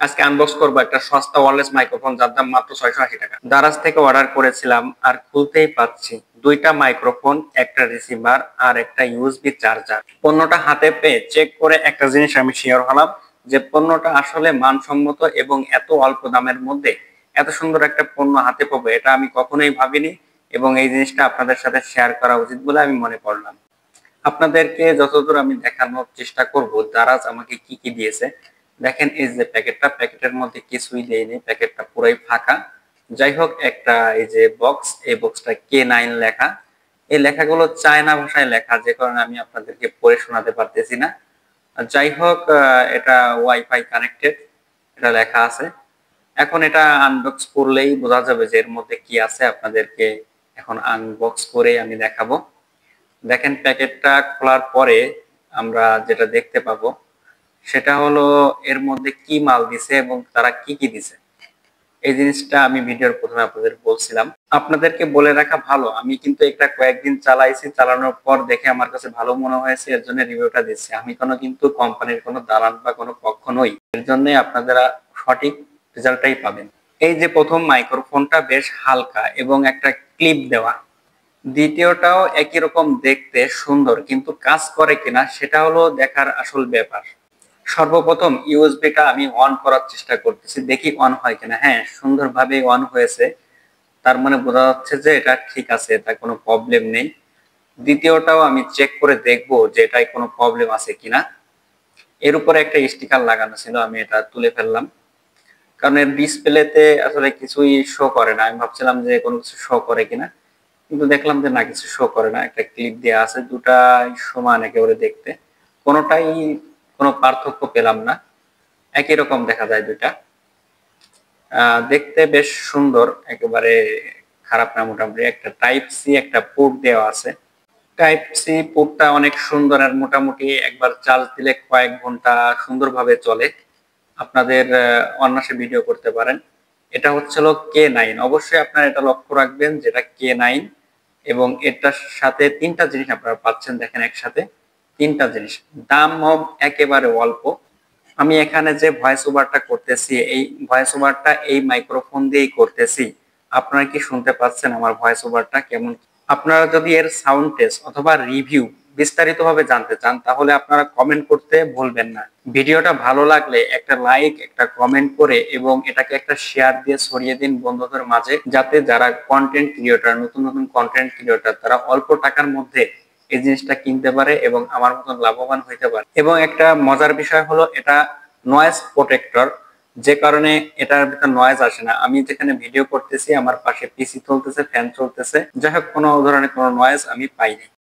আজকে আনবক্স করবো একটা সস্তা ওয়্যারলেস মাইক্রোফোন, যার দাম মাত্র 680 টাকা। দারাজ থেকে অর্ডার করেছিলাম আর খুলতেই পাচ্ছি দুইটা মাইক্রোফোন, একটা রিসিভার আর একটা ইউএসবি চার্জার। পণ্যটা হাতে পেয়ে চেক করে একটা জিনিস আমি শিওর হলাম যে পণ্যটা আসলে মানসম্মত এবং এত অল্প দামের মধ্যে এত সুন্দর একটা পণ্য হাতে পাবো এটা আমি কখনোই ভাবিনি, এবং এই জিনিসটা আপনাদের সাথে শেয়ার করা উচিত বলে আমি মনে করলাম। আপনাদেরকে যতদূর আমি দেখানোর চেষ্টা করব দারাজ আমাকে কি কি দিয়েছে। দেখেন এই যে প্যাকেটের মধ্যে কিছুই দেয়নি, প্যাকেটটা পুরাই ফাঁকা। যাই হোক, একটা এই যে বক্স, এই বক্সটা K9 লেখা। এই লেখাগুলো চায়না ভাষায় লেখা, যে কারণে আমি আপনাদেরকে পড়ে শোনাতে পারতেছি না। যাই হোক, এটা ওয়াইফাই কানেক্টেড, এটা লেখা আছে। এখন এটা আনবক্স করলেই বোঝা যাবে যে এর মধ্যে কি আছে। আপনাদেরকে এখন আনবক্স করে আমি দেখাবো। দেখেন, প্যাকেটটা খোলার পরে আমরা যেটা দেখতে পাবো সেটা হলো এর মধ্যে কি মাল দিছে এবং তারা কি কি দিছে। এই জিনিসটা আমি ভিডিওর প্রথমে আপনাদের বলছিলাম। আপনাদেরকে বলে রাখা ভালো, আমি কিন্তু এটা কয়েকদিন চালাইছি, চালানোর পর দেখে আমার কাছে ভালো মনে হয়েছে, এর জন্য রিভিউটা দিচ্ছি। আমি কিন্তু কোম্পানির কোনো দালাল বা কোনো পক্ষ নই, এর জন্য আপনারা সঠিক রেজাল্টটাই পাবেন। এই যে প্রথম মাইক্রোফোনটা বেশ হালকা এবং একটা ক্লিপ দেওয়া। দ্বিতীয়টাও একই রকম দেখতে সুন্দর, কিন্তু কাজ করে কিনা সেটা হলো দেখার আসল ব্যাপার। সর্বপ্রথম ইউএসবিটা আমি অন করার চেষ্টা করতেছি, দেখি অন হয় কিনা। হ্যাঁ, সুন্দরভাবে অন হয়েছে, তার মানে বোঝা যাচ্ছে যে এটা ঠিক আছে, তার কোনো প্রবলেম নেই। দ্বিতীয়টাও আমি চেক করে দেখবো যে এটাই কোনো প্রবলেম আছে কিনা। এর উপরে একটা স্টিকার লাগানো ছিল, আমি এটা তুলে ফেললাম, কারণ এর ডিসপ্লেতে আসলে কিছুই শো করে না। আমি ভাবছিলাম যে কোনো কিছু শো করে কিনা, কিন্তু দেখলাম যে না, কিছু শো করে না। একটা ক্লিপ দেওয়া আছে, দুটাই সমান একেবারে দেখতে, কোনোটাই কোনো পার্থক্য পেলাম না, একই রকম দেখা যায় দুইটা। দেখতে বেশ সুন্দর, একেবারে খারাপ না মোটামুটি। একটা টাইপ সি একটা পোর্ট দেওয়া আছে। টাইপ সি পোর্টটা অনেক সুন্দর, আর মোটামুটি একবার চার্জ দিলে কয়েক ঘন্টা সুন্দরভাবে চলে। আপনাদের অনায়াসে ভিডিও করতে পারেন। এটা হচ্ছিল K9। অবশ্যই আপনারা এটা লক্ষ্য রাখবেন যেটা K9, এবং এটার সাথে তিনটা জিনিস আপনারা পাচ্ছেন। দেখেন, একসাথে তিনটা জিনিস, দাম একেবারে অল্প। আমি এখানে যে ভয়েস ওভারটা করতেছি, এই ভয়েস ওভারটা এই মাইক্রোফোন দিয়েই করতেছি। আপনারা কি শুনতে পাচ্ছেন আমার ভয়েস ওভারটা কেমন? আপনারা যদি এর সাউন্ড টেস্ট অথবা রিভিউ বিস্তারিতভাবে জানতে চান তাহলে আপনারা কমেন্ট করতে ভুলবেন না। ভিডিওটা ভালো লাগলে একটা লাইক, একটা কমেন্ট করে এবং এটাকে একটা শেয়ার দিয়ে ছড়িয়ে দিন বন্ধুদের মাঝে, যাতে যারা কন্টেন্ট ক্রিয়েটর, নতুন নতুন কন্টেন্ট ক্রিয়েটর, তারা অল্প টাকার মধ্যে এই জিনিসটা কিনতে পারে এবং আমার মতন লাভবান হইতে পারে। এবং একটা মজার বিষয় হলো এটা নয়েজ প্রোটেক্টর, যে কারণে এটার ভিতর নয়েজ আসে না। আমি যেখানে ভিডিও করতেছি আমার পাশে পিসি চলতেছে, ফ্যান চলতেছে, যাই হোক কোনো ধরনের কোনো নয়েজ আমি পাইনি।